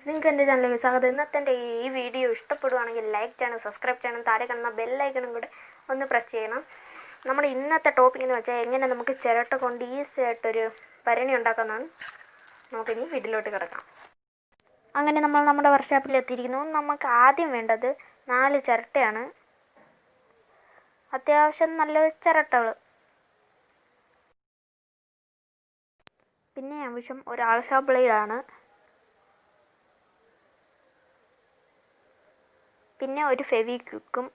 നിങ്ങൾക്ക് എൻ്റെ ചാനലിലേക്ക് സ്വാഗതം. ഇന്നത്തെ എൻ്റെ ഈ വീഡിയോ ഇഷ്ടപ്പെടുവാണെങ്കിൽ ലൈക്ക് ചെയ്യണം, സബ്സ്ക്രൈബ് ചെയ്യണം, താഴെ കാണുന്ന ബെല്ലൈക്കണും കൂടെ ഒന്ന് പ്രസ് ചെയ്യണം. നമ്മുടെ ഇന്നത്തെ ടോപ്പിക് എന്ന് വെച്ചാൽ എങ്ങനെ നമുക്ക് ചിരട്ട കൊണ്ട് ഈസി ആയിട്ടൊരു ഭരണി ഉണ്ടാക്കാമെന്നാണ്. നമുക്കിനി വീട്ടിലോട്ട് കിടക്കാം. അങ്ങനെ നമ്മൾ നമ്മുടെ വർക്ക്ഷോപ്പിൽ എത്തിയിരിക്കുന്നു. നമുക്ക് ആദ്യം വേണ്ടത് 4 ചിരട്ടയാണ്. അത്യാവശ്യം നല്ല ചിരട്ടകൾ. പിന്നെ ആവശ്യം ഒരു ആൾഷാ ബ്ലേഡാണ്. പിന്നെ ഒരു ഫെവിക്വിക്കും,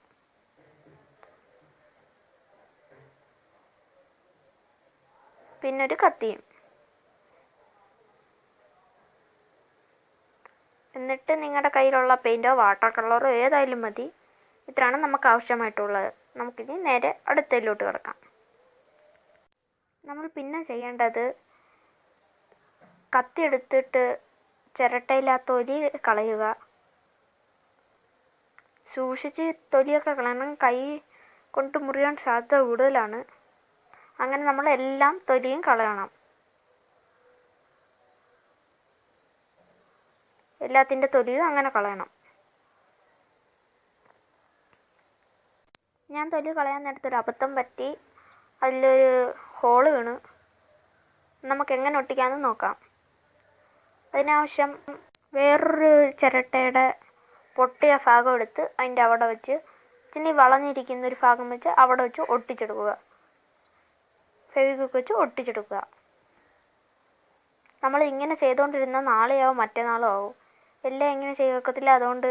പിന്നെ ഒരു കത്തിയും. എന്നിട്ട് നിങ്ങളുടെ കയ്യിലുള്ള പെയിൻറ്റോ വാട്ടർ കളറോ ഏതായാലും മതി. ഇത്രയാണ് നമുക്ക് ആവശ്യമായിട്ടുള്ളത്. നമുക്കിനി നേരെ അടുത്തതിലോട്ട് കിടക്കാം. നമ്മൾ പിന്നെ ചെയ്യേണ്ടത് കത്തി എടുത്തിട്ട് ചിരട്ടയിലെ ആ തൊലി കളയുക. സൂക്ഷിച്ച് തൊലിയൊക്കെ കളയണം. കൈ കൊണ്ട് മുറിയാൻ സാധ്യത കൂടുതലാണ്. അങ്ങനെ നമ്മൾ എല്ലാം തൊലിയും കളയണം. എല്ലാത്തിൻ്റെ തൊലിയും അങ്ങനെ കളയണം. ഞാൻ തൊലി കളയാൻ നേരത്തൊരു അബദ്ധം പറ്റി. അതിലൊരു ഹോള് വീണു. നമുക്ക് എങ്ങനെ ഒട്ടിക്കാമെന്ന് നോക്കാം. അതിനാവശ്യം വേറൊരു ചിരട്ടയുടെ പൊട്ടിയ ഭാഗം എടുത്ത് അതിൻ്റെ അവിടെ വെച്ച് ഇച്ചിരി വളഞ്ഞിരിക്കുന്ന ഒരു ഭാഗം വെച്ച് അവിടെ വെച്ച് ഒട്ടിച്ചെടുക്കുക. ഫെവിക്വിക്ക് വെച്ച് ഒട്ടിച്ചെടുക്കുക. നമ്മൾ ഇങ്ങനെ ചെയ്തുകൊണ്ടിരുന്ന നാളെയാവും മറ്റന്നാളും ആവും. എല്ലാം ഇങ്ങനെ ചെയ്ത് വെക്കത്തില്ല. അതുകൊണ്ട്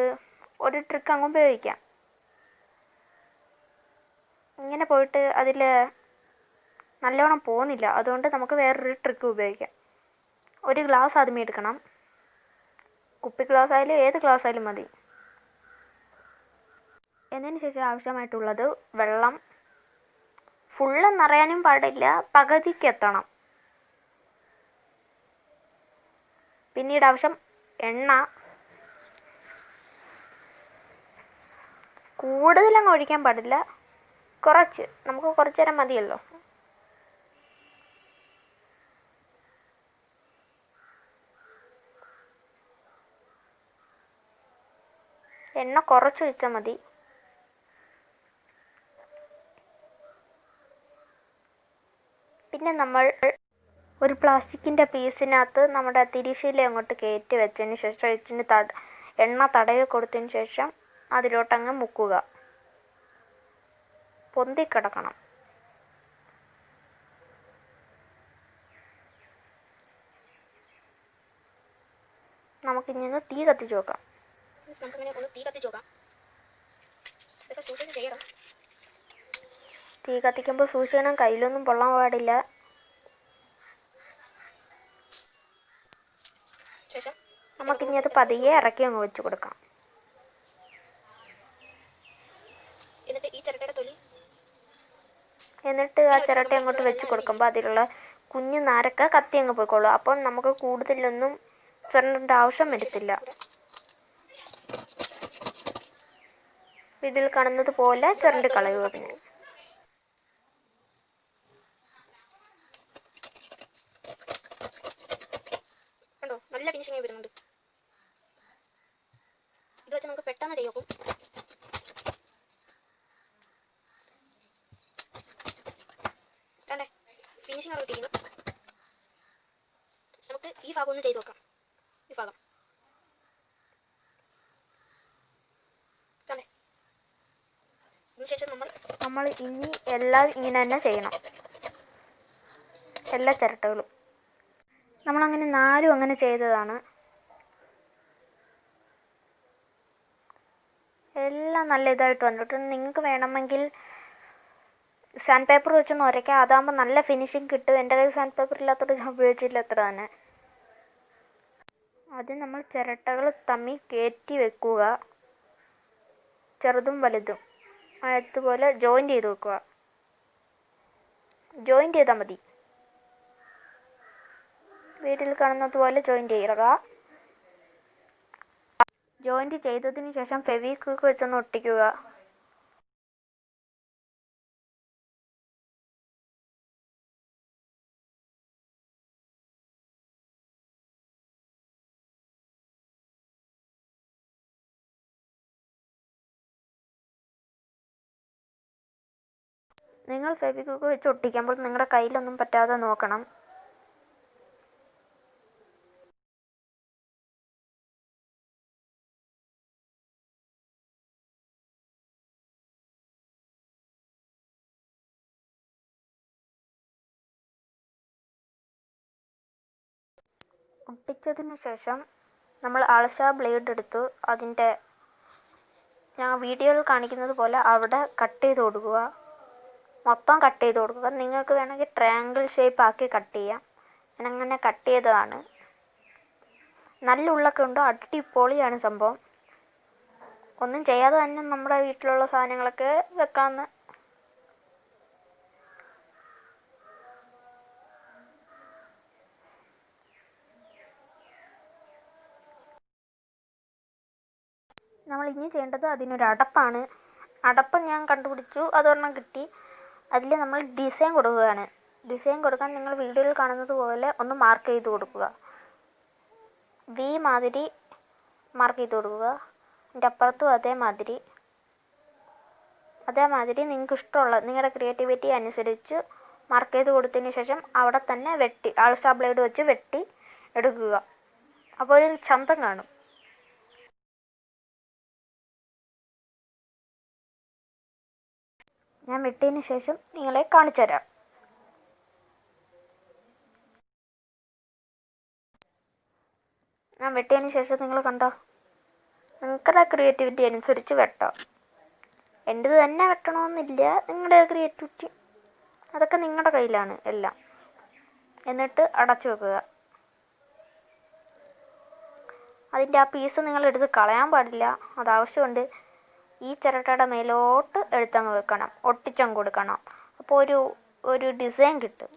ഒരു ട്രിക്ക് അങ്ങ് ഉപയോഗിക്കാം. ഇങ്ങനെ പോയിട്ട് അതിൽ നല്ലോണം പോകുന്നില്ല. അതുകൊണ്ട് നമുക്ക് വേറൊരു ട്രിക്ക് ഉപയോഗിക്കാം. ഒരു ഗ്ലാസ് ആദ്യമേ എടുക്കണം. കുപ്പി ഗ്ലാസ് ആയാലും ഏത് ഗ്ലാസ് ആയാലും മതി. എന്നതിന് ശേഷം ആവശ്യമായിട്ടുള്ളത് വെള്ളം. ഫുള്ള് നിറയാനും പാടില്ല, പകുതിക്ക് എത്തണം. പിന്നീട് ആവശ്യം എണ്ണ. കൂടുതലങ്ങ് ഒഴിക്കാൻ പാടില്ല, കുറച്ച്. നമുക്ക് കുറച്ച് നേരം മതിയല്ലോ. എണ്ണ കുറച്ച് ഒഴിച്ചാൽ മതി. പിന്നെ നമ്മൾ ഒരു പ്ലാസ്റ്റിക്കിൻ്റെ പീസിനകത്ത് നമ്മുടെ തിരിശീല അങ്ങോട്ട് കയറ്റി വെച്ചതിന് ശേഷം ഇതിന് എണ്ണ തടവി കൊടുത്തതിന് ശേഷം അതിലോട്ടങ്ങ് മുക്കുക. പൊന്തിക്കിടക്കണം. നമുക്കിനി ഒന്ന് തീ കത്തിച്ച് നോക്കാം. തീ കത്തിക്കുമ്പോൾ സൂക്ഷിക്കണം, കയ്യിലൊന്നും പൊള്ളാൻ പാടില്ല. നമുക്കിനി അത് പതിയെ ഇറക്കി അങ്ങ് വെച്ച് കൊടുക്കാം. എന്നിട്ട് ആ ചിരട്ട അങ്ങോട്ട് വെച്ച് കൊടുക്കുമ്പോൾ അതിലുള്ള കുഞ്ഞു നാരൊക്കെ കത്തി അങ്ങ് പോയിക്കോളും. അപ്പം നമുക്ക് കൂടുതലൊന്നും ചിരണ്ടേണ്ട ആവശ്യം വരത്തില്ല. ഇതിൽ കാണുന്നത് പോലെ ചിരണ്ടി കളയുക. പിന്നെ കണ്ടോ, നല്ല ഫിനിഷിംഗ് വരുന്നുണ്ട്. ഇത് വെച്ച് നമുക്ക് പെട്ടെന്ന് ചെയ്യും. കണ്ടേ, ഫിനിഷിംഗ് ആണ് കിട്ടിയിരിക്കുന്നത്. നമുക്ക് ഈ ഭാഗം ഒന്ന് ചെയ്ത് നോക്കാം. ഈ ഭാഗം കണ്ടേ. അതിനുശേഷം നമ്മൾ ഇനി എല്ലാം ഇങ്ങനെ തന്നെ ചെയ്യണം. എല്ലാ ചിരട്ടകളും നമ്മളങ്ങനെ 4 അങ്ങനെ ചെയ്തതാണ്. എല്ലാം നല്ല ഇതായിട്ട് വന്നിട്ടുണ്ട്. നിങ്ങൾക്ക് വേണമെങ്കിൽ സാൻഡ് പേപ്പർ വെച്ചൊന്ന് ഉരയ്ക്കാം. അതാകുമ്പോൾ നല്ല ഫിനിഷിങ് കിട്ടും. എൻ്റെ കയ്യിൽ സാൻഡ് പേപ്പർ ഇല്ലാത്തത് ഞാൻ ഉപയോഗിച്ചില്ല അത്ര തന്നെ. ആദ്യം നമ്മൾ ചിരട്ടകൾ തമ്മിൽ കയറ്റി വെക്കുക. ചെറുതും വലുതും അതുപോലെ ജോയിൻ്റ് ചെയ്ത് വെക്കുക. ജോയിൻ്റ് ചെയ്താൽ മതി. വീട്ടിൽ കാണുന്നത് പോലെ ജോയിൻ്റ് ചെയ്യുക. ജോയിൻ്റ് ചെയ്തതിന് ശേഷം ഫെവിക്വിക്ക് വെച്ചൊന്ന് ഒട്ടിക്കുക. നിങ്ങൾ ഫെവിക്വിക്ക് വെച്ച് ഒട്ടിക്കുമ്പോൾ നിങ്ങളുടെ കയ്യിലൊന്നും പറ്റാതെ നോക്കണം. ഒട്ടിച്ചതിന് ശേഷം നമ്മൾ അളശ ബ്ലേഡ് എടുത്ത് അതിൻ്റെ ഞാൻ വീഡിയോയിൽ കാണിക്കുന്നത് പോലെ അവിടെ കട്ട് ചെയ്ത് കൊടുക്കുക. മൊത്തം കട്ട് ചെയ്ത് കൊടുക്കുക. നിങ്ങൾക്ക് വേണമെങ്കിൽ ട്രയാങ്കിൾ ഷേപ്പ് ആക്കി കട്ട് ചെയ്യാം. ഞാൻ അങ്ങനെ കട്ട് ചെയ്തതാണ്. നല്ല ഉള്ളൊക്കെ ഉണ്ട്. അടിപൊളിയാണ് സംഭവം. ഒന്നും ചെയ്യാതെ തന്നെ നമ്മുടെ വീട്ടിലുള്ള സാധനങ്ങളൊക്കെ വെക്കാമെന്ന്. നമ്മൾ ഇനി ചെയ്യേണ്ടത് അതിനൊരു അടപ്പാണ്. അടപ്പ് ഞാൻ കണ്ടുപിടിച്ചു, അതൊരെണ്ണം കിട്ടി. അതിൽ നമ്മൾ ഡിസൈൻ കൊടുക്കുകയാണ്. ഡിസൈൻ കൊടുക്കാൻ നിങ്ങൾ വീഡിയോയിൽ കാണുന്നത് പോലെ ഒന്ന് മാർക്ക് ചെയ്ത് കൊടുക്കുക. വി മാതിരി മാർക്ക് ചെയ്ത് കൊടുക്കുക. അതിൻ്റെ അപ്പുറത്തും അതേമാതിരി നിങ്ങൾക്ക് ഇഷ്ടമുള്ള നിങ്ങളുടെ ക്രിയേറ്റിവിറ്റി അനുസരിച്ച് മാർക്ക് ചെയ്ത് കൊടുത്തതിന് ശേഷം അവിടെ തന്നെ വെട്ടി ആൾസ്റ്റാ ബ്ലേഡ് വെച്ച് വെട്ടി എടുക്കുക. അപ്പോൾ ഒരു ചന്തം കാണും. ഞാൻ വെട്ടിയതിന് ശേഷം നിങ്ങളെ കാണിച്ചു തരാം. ഞാൻ വെട്ടിയതിന് ശേഷം നിങ്ങൾ കണ്ടോ? നിങ്ങളുടെ ക്രിയേറ്റിവിറ്റി അനുസരിച്ച് വെട്ടാം. എൻ്റേത് തന്നെ വെട്ടണമെന്നില്ല. നിങ്ങളുടെ ക്രിയേറ്റിവിറ്റി അതൊക്കെ നിങ്ങളുടെ കയ്യിലാണ് എല്ലാം. എന്നിട്ട് അടച്ചു വെക്കുക. അതിൻ്റെ ആ പീസ് നിങ്ങൾ എടുത്ത് കളയാൻ പാടില്ല. അത് ആവശ്യമുണ്ട്. ഈ ചിരട്ടയുടെ മേലോട്ട് എടുത്തങ്ങ് വെക്കണം. ഒട്ടിച്ചങ്ങ് കൊടുക്കണം. അപ്പോൾ ഒരു ഡിസൈൻ കിട്ടും.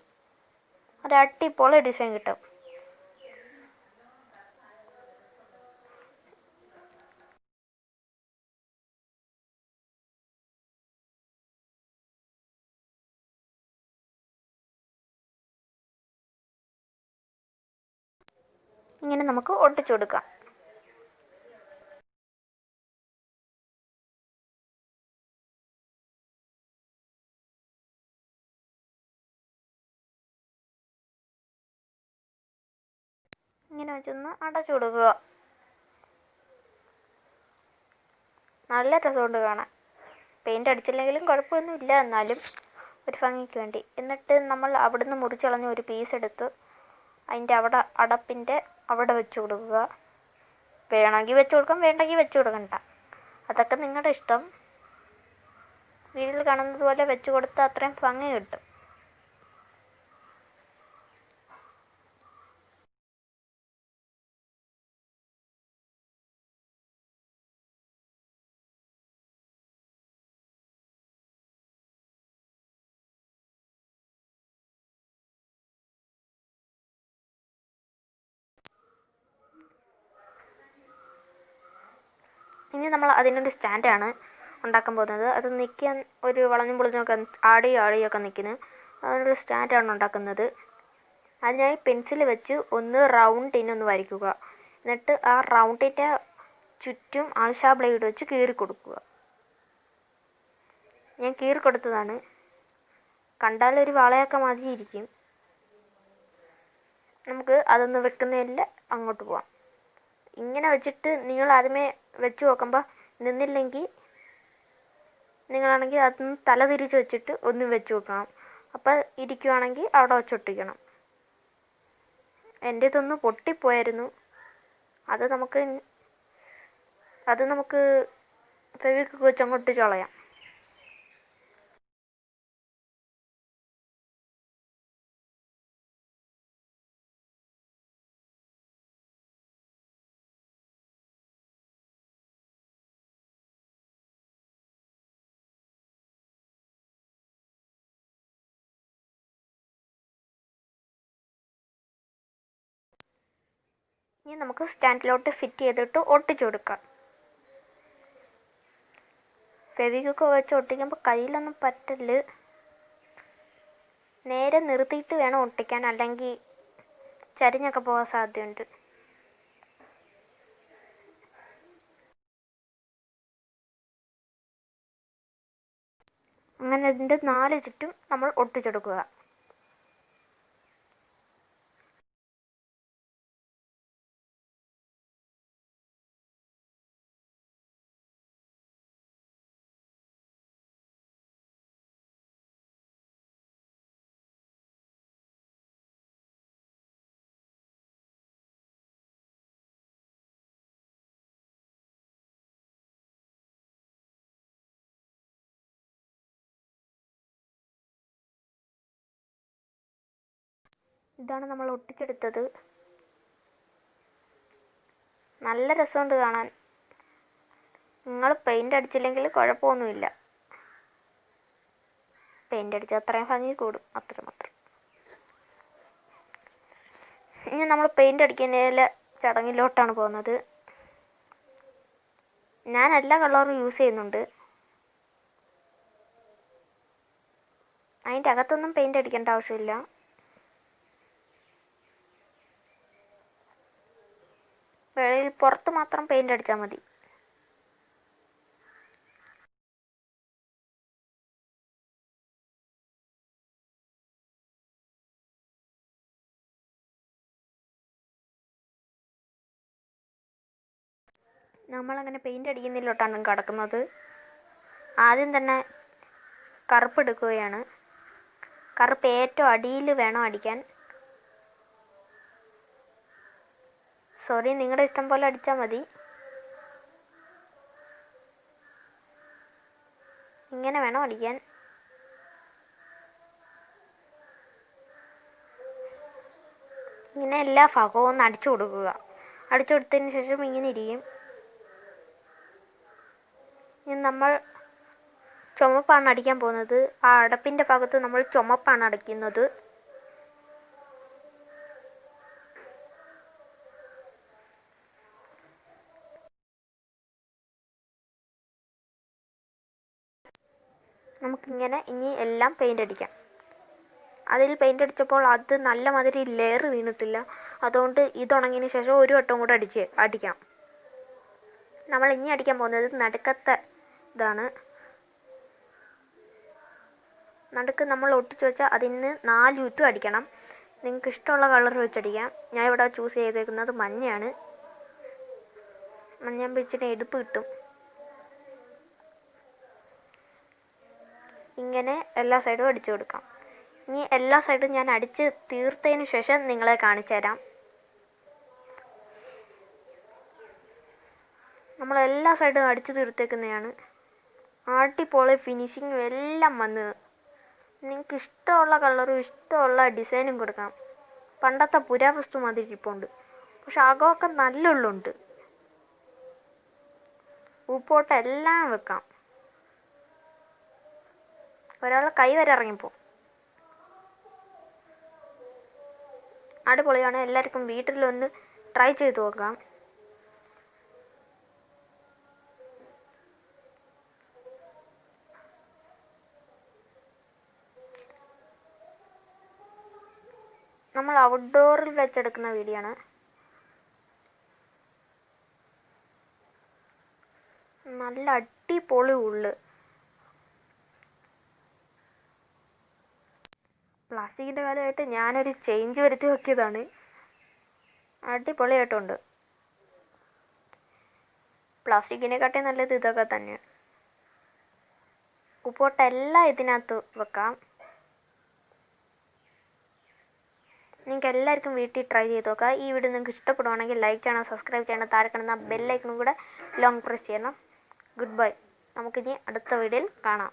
ഒരു അടിപൊളി ഡിസൈൻ കിട്ടും. ഇങ്ങനെ നമുക്ക് ഒട്ടിച്ചു കൊടുക്കാം. ഇങ്ങനെ വെച്ചൊന്ന് അടച്ചു കൊടുക്കുക. നല്ല രസമുണ്ട് കാണാൻ. പെയിൻ്റ് അടിച്ചില്ലെങ്കിലും കുഴപ്പമൊന്നുമില്ല, എന്നാലും ഒരു ഭംഗിക്ക് വേണ്ടി. എന്നിട്ട് നമ്മൾ അവിടുന്ന് മുറിച്ചളഞ്ഞ ഒരു പീസ് എടുത്ത് അതിൻ്റെ അടപ്പിൻ്റെ അവിടെ വെച്ച് കൊടുക്കുക. വേണമെങ്കിൽ വെച്ച് കൊടുക്കാം, വേണ്ടെങ്കിൽ വെച്ച് കൊടുക്കണ്ട. അതൊക്കെ നിങ്ങളുടെ ഇഷ്ടം. വീട്ടിൽ കാണുന്നത് പോലെ വെച്ച് കൊടുത്താൽ അത്രയും ഭംഗി കിട്ടും. ഇനി നമ്മൾ അതിനൊരു സ്റ്റാൻഡാണ് ഉണ്ടാക്കാൻ പോകുന്നത്. അത് നിൽക്കാൻ ഒരു വളഞ്ഞും പൊളിഞ്ഞൊക്കെ ആടിയൊക്കെ നിൽക്കുന്നു. അതിനൊരു സ്റ്റാൻഡാണ് ഉണ്ടാക്കുന്നത്. അതിനായി പെൻസിൽ വെച്ച് ഒന്ന് റൗണ്ടിനൊന്ന് വരയ്ക്കുക. എന്നിട്ട് ആ റൗണ്ടിൻ്റെ ചുറ്റും ആൾഷാ ബ്ലേഡ് വെച്ച് കീറി കൊടുക്കുക. ഞാൻ കീറി കൊടുത്തതാണ്. കണ്ടാലൊരു വളയൊക്കെ മതിയിരിക്കും. നമുക്ക് അതൊന്ന് വെക്കുന്നതിൽ അങ്ങോട്ട് പോവാം. ഇങ്ങനെ വെച്ചിട്ട് നിങ്ങൾ ആദ്യമേ വെച്ച് നോക്കുമ്പോൾ നിന്നില്ലെങ്കിൽ നിങ്ങളാണെങ്കിൽ അതൊന്ന് തല തിരിച്ച് വെച്ചിട്ട് ഒന്ന് വെച്ച് നോക്കണം. അപ്പോൾ ഇരിക്കുവാണെങ്കിൽ അവിടെ വെച്ചൊട്ടിക്കണം. എൻ്റെ ഇതൊന്ന് പൊട്ടിപ്പോയായിരുന്നു. അത് നമുക്ക് ഫെവിക്വിക്ക് വെച്ച് അങ്ങോട്ട് കളയാം. ഇനി നമുക്ക് സ്റ്റാൻഡിലോട്ട് ഫിറ്റ് ചെയ്തിട്ട് ഒട്ടിച്ചു കൊടുക്കാം. ഫെവിക്വിക്ക് വെച്ച് ഒട്ടിക്കുമ്പോൾ കയ്യിലൊന്നും പറ്റല്. നേരെ നിർത്തിയിട്ട് വേണം ഒട്ടിക്കാൻ, അല്ലെങ്കിൽ ചരിഞ്ഞൊക്കെ പോകാൻ സാധ്യതയുണ്ട്. അങ്ങനെ ഇതിൻ്റെ 4 ചുറ്റും നമ്മൾ ഒട്ടിച്ചെടുക്കുക. ഇതാണ് നമ്മൾ ഒട്ടിച്ചെടുത്തത്. നല്ല രസമുണ്ട് കാണാൻ. നിങ്ങൾ പെയിൻ്റ് അടിച്ചില്ലെങ്കിൽ കുഴപ്പമൊന്നുമില്ല. പെയിൻ്റ് അടിച്ചാൽ അത്രയും ഭംഗി കൂടും, അത്രമാത്രം. ഇനി നമ്മൾ പെയിൻ്റ് അടിക്കുന്നതിലെ ചടങ്ങിലോട്ടാണ് പോകുന്നത്. ഞാൻ എല്ലാ കളറും യൂസ് ചെയ്യുന്നുണ്ട്. അതിൻ്റെ അകത്തൊന്നും പെയിൻ്റ് അടിക്കേണ്ട ആവശ്യമില്ല. വെളിയിൽ പുറത്ത് മാത്രം പെയിൻ്റ് അടിച്ചാൽ മതി. നമ്മളങ്ങനെ പെയിൻ്റ് അടിക്കുന്നതിലോട്ടാണ് കിടക്കുന്നത്. ആദ്യം തന്നെ കറുപ്പ് എടുക്കുകയാണ്. കറുപ്പ് ഏറ്റവും അടിയിൽ വേണം അടിക്കാൻ. സോറി, നിങ്ങളുടെ ഇഷ്ടം പോലെ അടിച്ചാൽ മതി. ഇങ്ങനെ വേണം അടിക്കാൻ. ഇങ്ങനെ എല്ലാ ഭാഗവും ഒന്ന് അടിച്ചു കൊടുക്കുക. അടിച്ചു കൊടുത്തതിന് ശേഷം ഇങ്ങനെ ഇരിക്കും. ഇനി നമ്മൾ ചുമപ്പാണ് അടിക്കാൻ പോകുന്നത്. ആ അടപ്പിൻ്റെ ഭാഗത്ത് നമ്മൾ ചുമപ്പാണ് അടിക്കുന്നത്. നമുക്കിങ്ങനെ ഇനി എല്ലാം പെയിൻ്റ് അടിക്കാം. അതിൽ പെയിൻ്റ് അടിച്ചപ്പോൾ അത് നല്ല മാതിരി ലെയർ വീണിട്ടില്ല. അതുകൊണ്ട് ഇതുണങ്ങിയതിന് ശേഷം ഒരു വട്ടം കൂടെ അടിക്കാം. നമ്മൾ ഇനി അടിക്കാൻ പോകുന്നത് നടുക്കത്തെ ഇതാണ്. നടുക്ക് നമ്മൾ ഒട്ടിച്ച് വെച്ചാൽ അതിന് 4 ചുറ്റും അടിക്കണം. നിങ്ങൾക്ക് ഇഷ്ടമുള്ള കളർ വെച്ചടിക്കാം. ഞാൻ ഇവിടെ ചൂസ് ചെയ്തേക്കുന്നത് മഞ്ഞയാണ്. മഞ്ഞയാകുമ്പോൾ ഇച്ചിരി എടുപ്പ് കിട്ടും. ഇങ്ങനെ എല്ലാ സൈഡും അടിച്ചു കൊടുക്കാം. ഇനി എല്ലാ സൈഡും ഞാൻ അടിച്ച് തീർത്തതിന് ശേഷം നിങ്ങളെ കാണിച്ചു തരാം. നമ്മളെല്ലാ സൈഡും അടിച്ച് തീർത്തേക്കുന്നതാണ്. അടിപൊളി ഫിനിഷിങ്ങും എല്ലാം വന്ന്. നിങ്ങൾക്ക് ഇഷ്ടമുള്ള കളറും ഇഷ്ടമുള്ള ഡിസൈനും കൊടുക്കാം. പണ്ടത്തെ പുരാവസ്തു മാതിരി ഇരിപ്പുണ്ട്. പക്ഷെ അകമൊക്കെ നല്ല ഉള്ളുണ്ട്. ഉപ്പോട്ട് എല്ലാം വെക്കാം. ഒരാളെ കൈ വരെ ഇറങ്ങിപ്പോവും. അടിപൊളിയാണ്. എല്ലാവർക്കും വീട്ടിലൊന്ന് ട്രൈ ചെയ്ത് നോക്കാം. നമ്മൾ ഔട്ട്ഡോറിൽ വെച്ചെടുക്കുന്ന വീഡിയോ ആണ്. നല്ല അടിപൊളി ഉള്ളു. പ്ലാസ്റ്റിക്കിൻ്റെ കാലമായിട്ട് ഞാനൊരു ചേഞ്ച് വരുത്തി നോക്കിയതാണ്. അടിപൊളിയായിട്ടുണ്ട്. പ്ലാസ്റ്റിക്കിനെക്കാട്ടി നല്ലത് ഇതൊക്കെ തന്നെയാണ്. ഉപ്പോട്ടെല്ലാം ഇതിനകത്ത് വെക്കാം. നിങ്ങൾക്ക് എല്ലാവർക്കും വീട്ടിൽ ട്രൈ ചെയ്ത് നോക്കാം. ഈ വീഡിയോ നിങ്ങൾക്ക് ഇഷ്ടപ്പെടുവാണെങ്കിൽ ലൈക്ക് ചെയ്യണം, സബ്സ്ക്രൈബ് ചെയ്യണം, താഴെ കാണുന്ന ബെല്ലൈക്കണും കൂടെ ലോങ് പ്രസ് ചെയ്യണം. Good bye. നമുക്കിനി അടുത്ത വീഡിയോയിൽ കാണാം.